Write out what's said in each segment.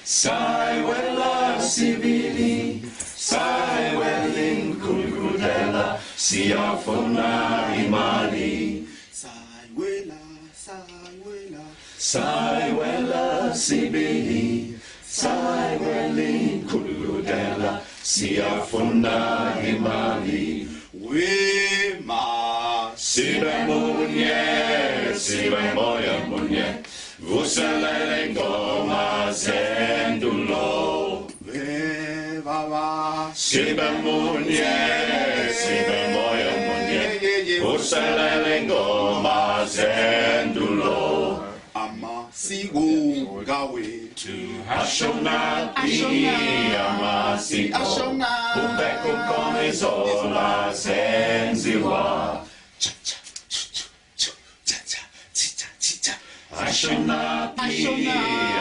Saiwela sibili, Saiwelin kulkudela, Siafona imali. Saiwela, Saiwela, Saiwela sibili, Saiwelin kulkudela, Siafona imali. Wema, Sibe moya munye, Vuselele ngoma zendulo. Baba, Sibe moya munye, Vuselele ngoma zendulo. Ama sigo gawe, Ashona amasiko, Ubeko komizola zenziwa. Ashona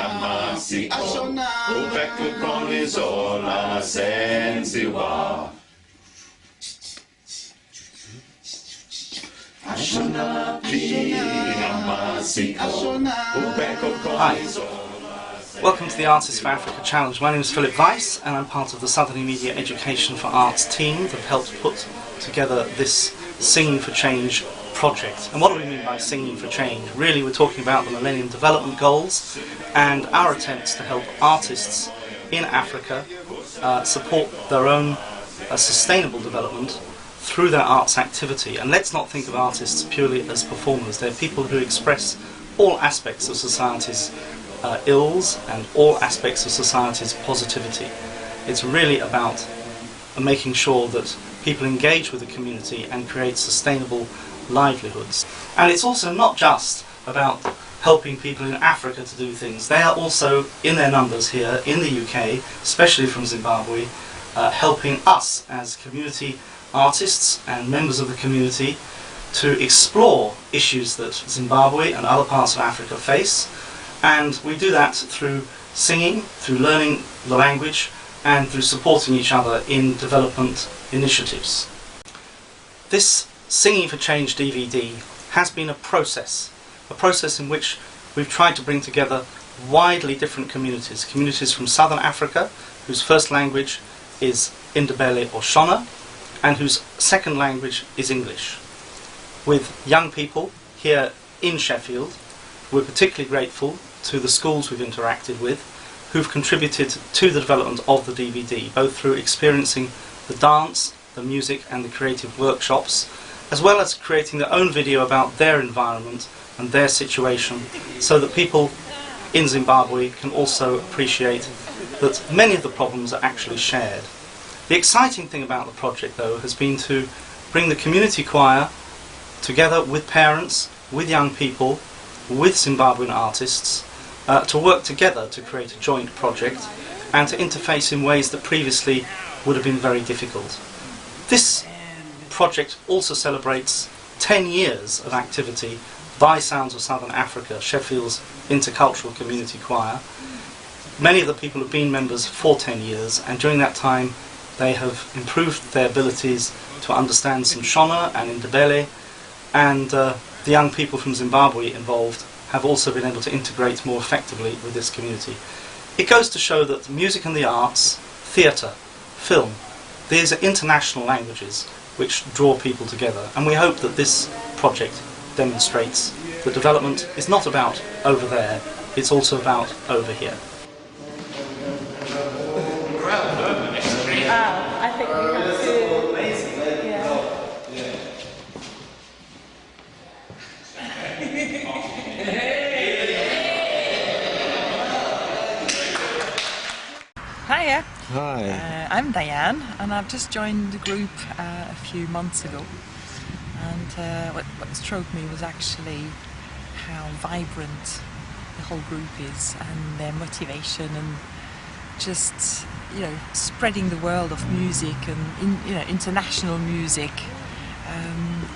amasiko, Ubeko komizola zenziwa. Hi, welcome to the Artists for Africa Challenge. My name is Philip Weiss and I'm part of the Southern Media Education for Arts team that helped put together this Singing for Change project. And what do we mean by Singing for Change? Really, we're talking about the Millennium Development Goals and our attempts to help artists in Africa support their own sustainable development through their arts activity. And let's not think of artists purely as performers. They're people who express all aspects of society's ills and all aspects of society's positivity. It's really about making sure that people engage with the community and create sustainable livelihoods. And it's also not just about helping people in Africa to do things. They are also, in their numbers here in the UK, especially from Zimbabwe, helping us as community artists and members of the community to explore issues that Zimbabwe and other parts of Africa face, and we do that through singing, through learning the language, and through supporting each other in development initiatives. This Singing for Change DVD has been a process in which we've tried to bring together widely different communities from Southern Africa, whose first language is Indebele or Shona, and whose second language is English. With young people here in Sheffield, we're particularly grateful to the schools we've interacted with, who've contributed to the development of the DVD, both through experiencing the dance, the music and the creative workshops, as well as creating their own video about their environment and their situation, so that people in Zimbabwe can also appreciate that many of the problems are actually shared. The exciting thing about the project, though, has been to bring the community choir together with parents, with young people, with Zimbabwean artists, to work together to create a joint project and to interface in ways that previously would have been very difficult. This project also celebrates 10 years of activity by Sounds of Southern Africa, Sheffield's intercultural community choir. Many of the people have been members for 10 years, and during that time they have improved their abilities to understand some Shona and Indebele, and the young people from Zimbabwe involved have also been able to integrate more effectively with this community. It goes to show that music and the arts, theatre, film, these are international languages which draw people together, and we hope that this project demonstrates that development is not about over there, it's also about over here. I think we have to. Amazing. Hiya. Hi. I'm Diane, and I've just joined the group a few months ago. And what struck me was actually how vibrant the whole group is, and their motivation, and just spreading the world of music and international music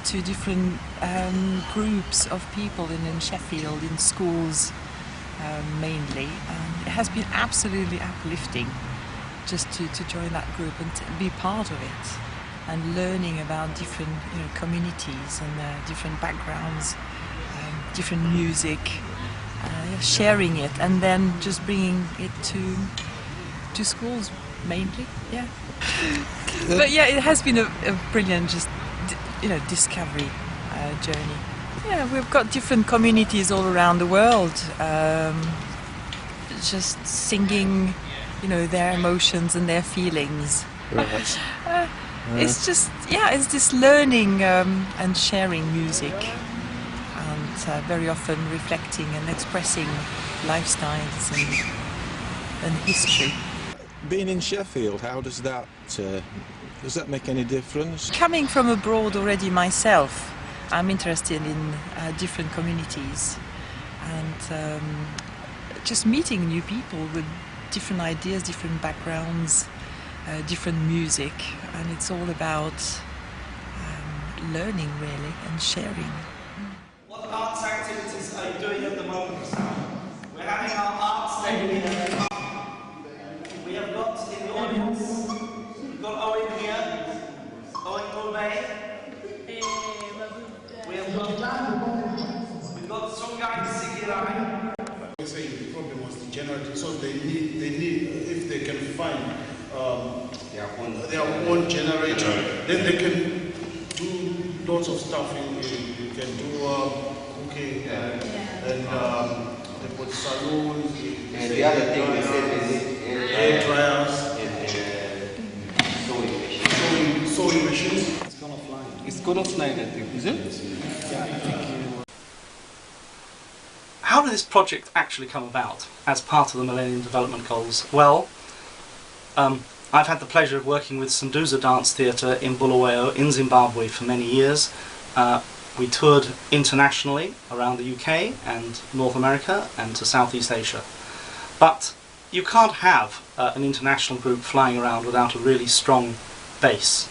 to different groups of people in Sheffield, in schools mainly. It has been absolutely uplifting just to join that group and to be part of it, and learning about different communities and different backgrounds, different music. sharing it and then just bringing it to schools mainly. Yeah. But yeah, it has been a brilliant discovery journey. Yeah, we've got different communities all around the world, just singing, their emotions and their feelings. It's just, it's this learning and sharing music, and very often reflecting and expressing lifestyles and history. Being in Sheffield, how does that make any difference? Coming from abroad already myself, I'm interested in different communities and just meeting new people with different ideas, different backgrounds, different music, and it's all about learning really and sharing. What arts activities are you doing at the moment? We're having our arts day. We have got in the audience, we've got Owen here, Owen Gourmet. We've got Songai Sigirai. The problem was the generator, so they need if they can find their own generator, then they can do lots of stuff. You can do cooking and they put salons. And the other thing they said is hair dryers, sewing machines. It's gonna fly. It's gonna fly, I think. Is it? Yeah, I think. How did this project actually come about as part of the Millennium Development Goals? Well, I've had the pleasure of working with Sanduza Dance Theatre in Bulawayo in Zimbabwe for many years. We toured internationally around the UK and North America and to Southeast Asia. But you can't have an international group flying around without a really strong base.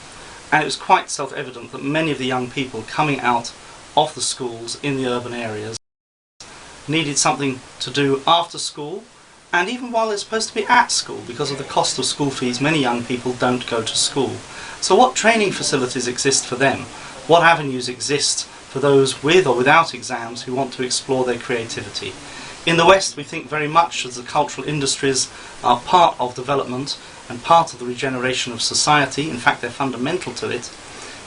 And it was quite self-evident that many of the young people coming out of the schools in the urban areas needed something to do after school, and even while they're supposed to be at school. Because of the cost of school fees, many young people don't go to school. So what training facilities exist for them? What avenues exist for those with or without exams who want to explore their creativity? In the West, we think very much as the cultural industries are part of development and part of the regeneration of society. In fact, they're fundamental to it.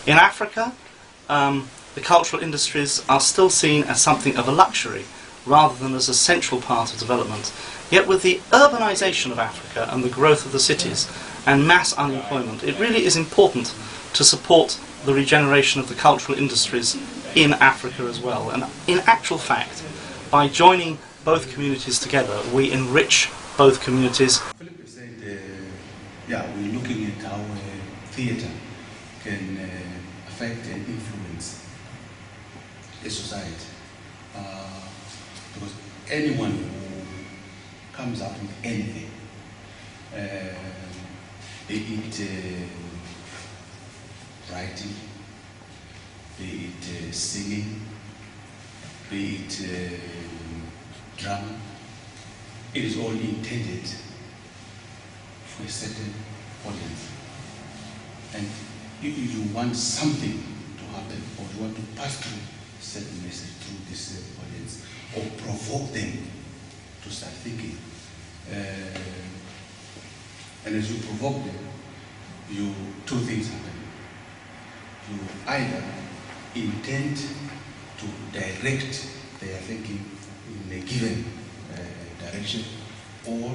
In Africa, the cultural industries are still seen as something of a luxury rather than as a central part of development. Yet with the urbanisation of Africa and the growth of the cities and mass unemployment, it really is important to support the regeneration of the cultural industries in Africa as well. And in actual fact, by joining both communities together, we enrich both communities. Philip said, we're looking at how theatre can affect and influence a society. Because anyone who comes up with anything, be it writing, be it singing, be it drama, it is all intended for a certain audience. And if you want something to happen, or you want to pass through a certain message through this audience, or provoke them to start thinking. And as you provoke them, two things happen. You either intend to direct their thinking in a given direction, or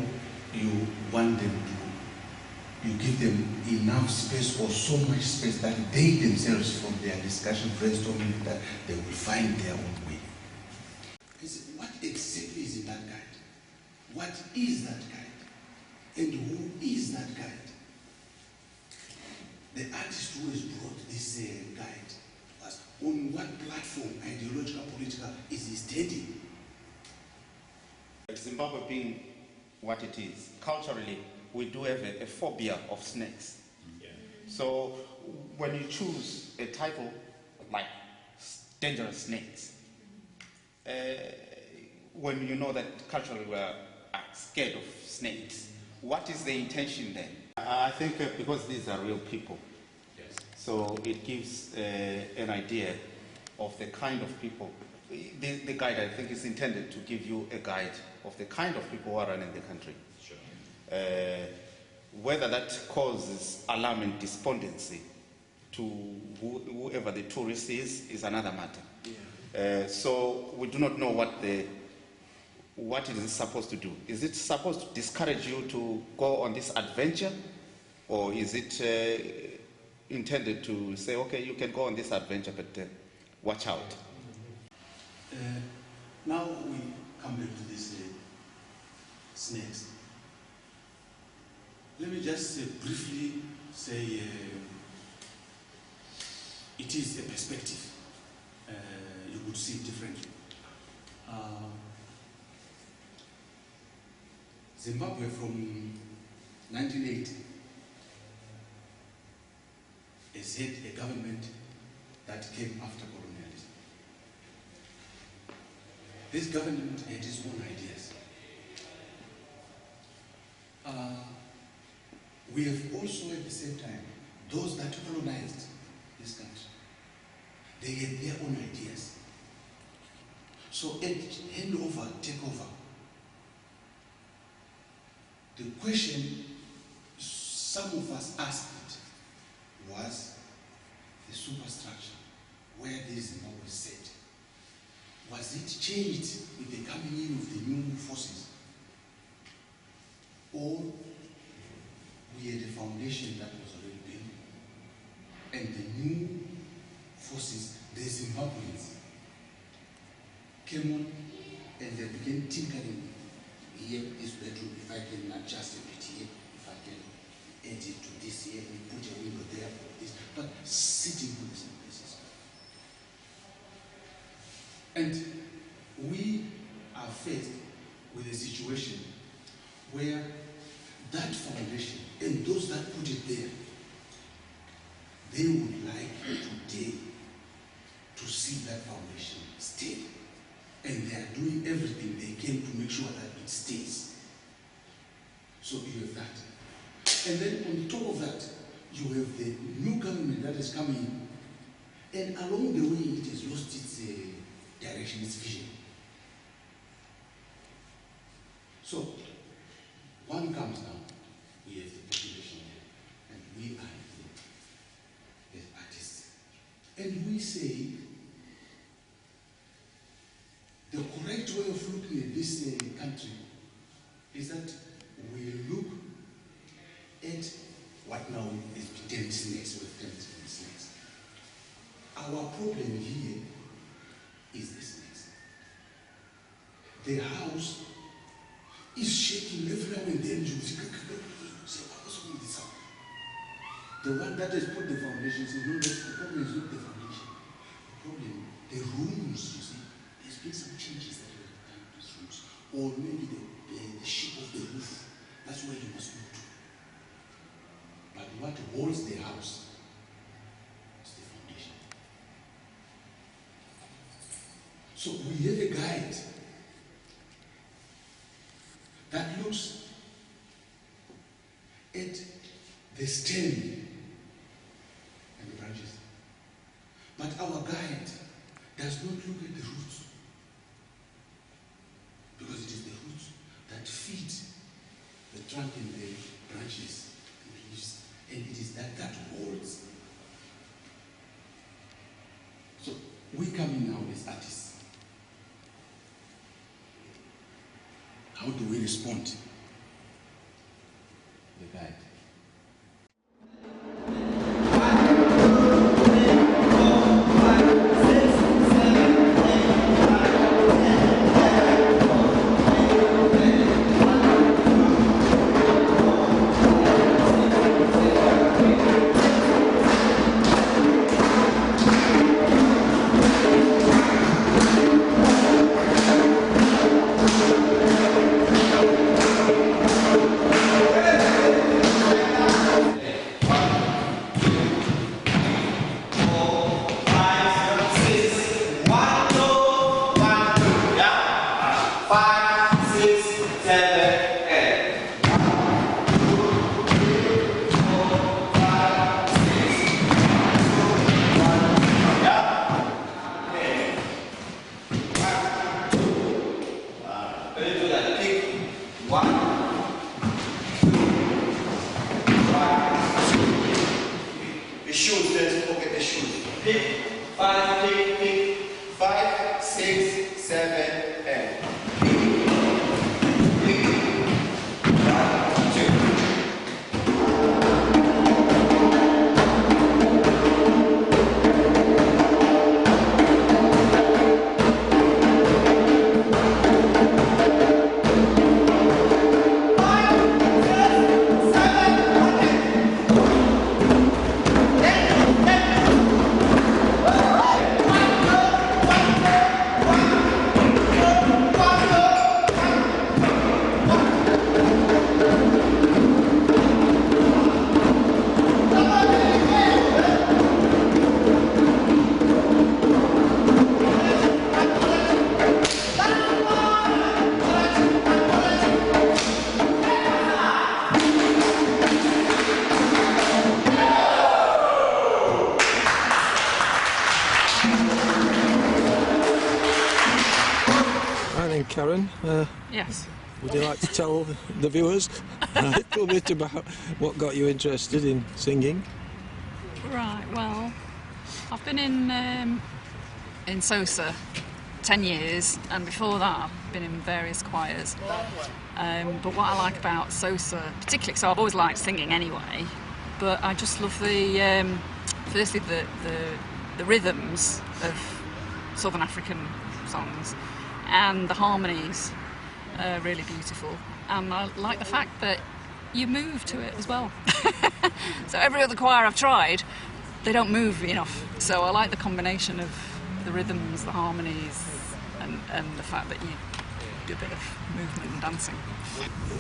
you want them to, you give them enough space or so much space that they themselves, from their discussion, brainstorming, that they will find their own way. What exactly is in that guide? What is that guide? And who is that guide? The artist who has brought this guide to us, on what platform, ideological, political, is he standing? Zimbabwe being what it is, culturally, we do have a phobia of snakes. Yeah. So when you choose a title like Dangerous Snakes, when you know that culturally we are scared of snakes, what is the intention then? I think because these are real people, yes. So it gives an idea of the kind of people the guide, I think, is intended to give you a guide of the kind of people who are running the country. Sure. Whether that causes alarm and despondency to whoever the tourist is another matter. Yeah. So we do not know what it is supposed to do. Is it supposed to discourage you to go on this adventure, or is it intended to say, okay, you can go on this adventure, but watch out? Now we come back to this snakes. Let me just briefly say it is a perspective. You could see it differently. Zimbabwe from 1980 has had a government that came after colonialism. This government had its own ideas. We have also at the same time, those that colonized this country, they had their own ideas. So at handover, takeover, the question some of us asked was the superstructure, where this Zimbabwe sat. Was it changed with the coming in of the new forces? Or we had a foundation that was already built, and the new forces, the Zimbabweans, came on and they began tinkering. Here is bedroom, if I can adjust a bit here, if I can add it to this here, we put a window there for this, but sitting on the same places. And we are faced with a situation where that foundation and those that put it there, they would like today to see that foundation stay. And they are doing everything they can to make sure that it stays. So you have that. And then on top of that, you have the new government that is coming in, and along the way it has lost its direction, its vision. So one comes now, we have the population here, and we are the artists. And we say, the correct way of looking at this country is that we look at what now is pretend snakes with snakes. Our problem here is the snakes. The house is shaking every now and then. You say, what's wrong with this house? The one that has put the foundation says, no, the problem is not the foundation. The problem, the rooms, you see. There's been some changes that we have done to these rooms. Or maybe the shape of the roof. That's where you must look to. But what holds the house is the foundation. So we have a guide that looks at the stem and the branches. But our guide does not look at the roots. Because it is the roots that feed the trunk and the branches and leaves. And it is that holds. So we come in now as artists. How do we respond? The guide. Pick. 5, pick, pick. 5, 6, 7, 8. Karen, yes. Would you like to tell the viewers a little bit about what got you interested in singing? Right, well, I've been in SOSA 10 years, and before that I've been in various choirs. But what I like about SOSA, particularly, so I've always liked singing anyway, but I just love the, firstly the rhythms of Southern African songs, and the harmonies are really beautiful, and I like the fact that you move to it as well. So every other choir I've tried, they don't move enough, so I like the combination of the rhythms, the harmonies, and the fact that you do a bit of movement and dancing.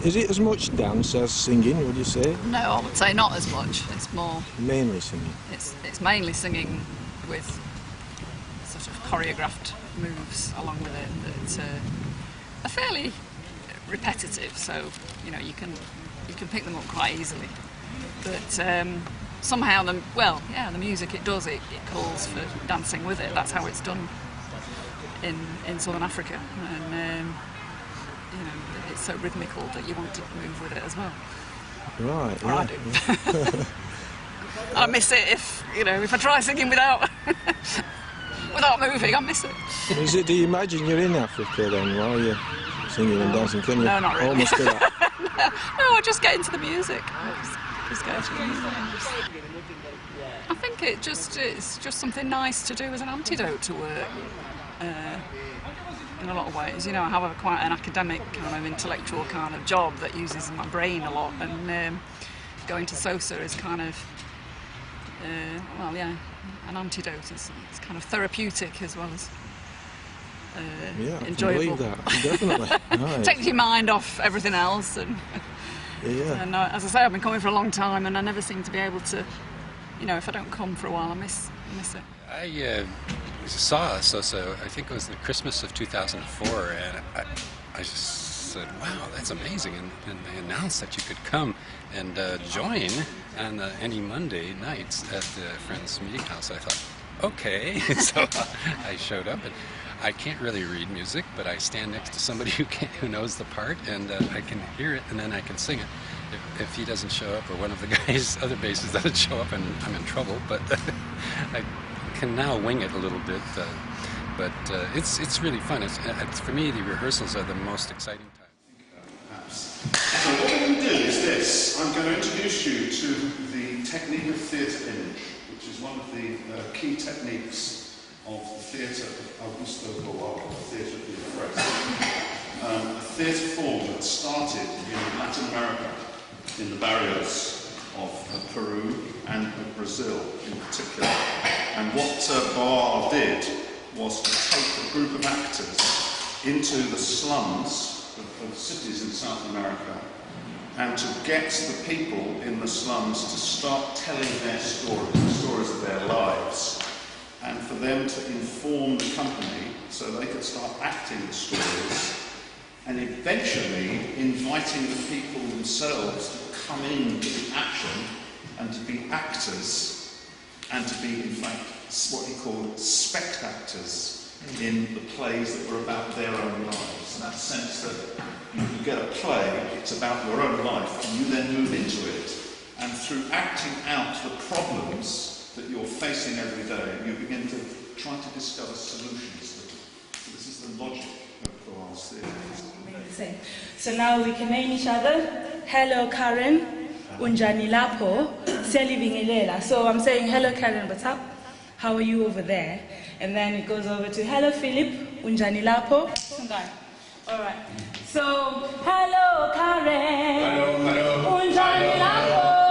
Is it as much dance as singing, would you say? No, I would say not as much. It's more... Mainly singing? It's mainly singing with sort of choreographed moves along with it that are fairly repetitive, so you know you can pick them up quite easily. But somehow the music it calls for dancing with it. That's how it's done in Southern Africa, and you know it's so rhythmical that you want to move with it as well. Right. Or I do. I miss it if I try singing without moving, I miss it. Do you imagine you're in Africa then while you're singing and dancing? Can you no, not really. almost do that? No, I just get into the music. Just go into the music. I think it's just something nice to do as an antidote to work. In a lot of ways, I have quite an academic kind of intellectual kind of job that uses my brain a lot, and going to SOSA is kind of an antidote. It's kind of therapeutic as well as enjoyable. I can believe that, definitely. Right. Takes your mind off everything else, and yeah. And as I say, I've been coming for a long time, and I never seem to be able to, if I don't come for a while, I miss it. I saw SOSA, I think it was the Christmas of 2004, and I just said, wow, that's amazing, and they announced that you could come and join on any Monday nights at the Friends Meeting House. I thought, okay, so I showed up, and I can't really read music, but I stand next to somebody who knows the part, and I can hear it, and then I can sing it. If he doesn't show up, or one of the guys, other basses doesn't show up, and I'm in trouble, but I can now wing it a little bit, but it's really fun. For me, the rehearsals are the most exciting time. So what I'm going to do is this. I'm going to introduce you to the technique of theatre image, which is one of the key techniques of the theatre of Augusto Boal, the theatre of the oppressed. A theatre form that started in Latin America, in the barrios of Peru and of Brazil in particular. And what Boal did was to take a group of actors into the slums of cities in South America and to get the people in the slums to start telling their stories, the stories of their lives, and for them to inform the company so they could start acting the stories, and eventually inviting the people themselves to come into the action and to be actors and to be, in fact, what he called spectators in the plays that were about their own lives. In that sense that you get a play, it's about your own life, and you then move into it. And through acting out the problems that you're facing every day, you begin to try to discover solutions to it. So this is the logic of Goal's theory. So now we can name each other. Hello Karen, unjani lapho, siyalibingelela. So I'm saying, hello Karen, what's up? How are you over there? And then it goes over to, hello Philip, unjani lapho. Alright. So, hello Karen, unjani lapho.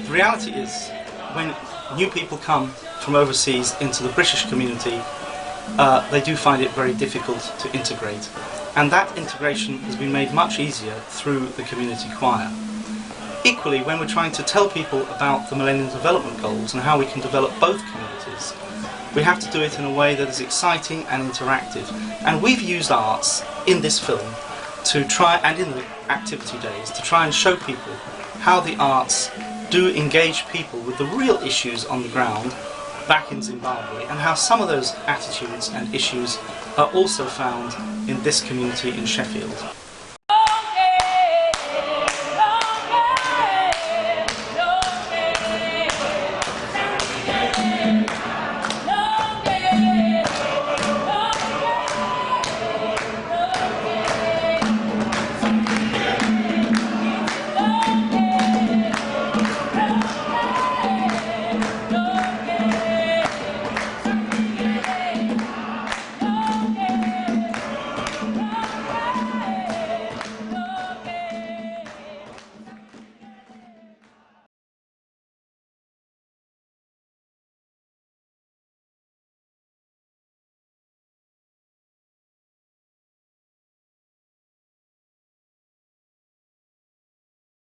The reality is, when new people come from overseas into the British community, they do find it very difficult to integrate. And that integration has been made much easier through the community choir. Equally, when we're trying to tell people about the Millennium Development Goals and how we can develop both communities, we have to do it in a way that is exciting and interactive. And we've used arts in this film to try, and in the activity days, to try and show people how the arts do engage people with the real issues on the ground back in Zimbabwe, and how some of those attitudes and issues are also found in this community in Sheffield.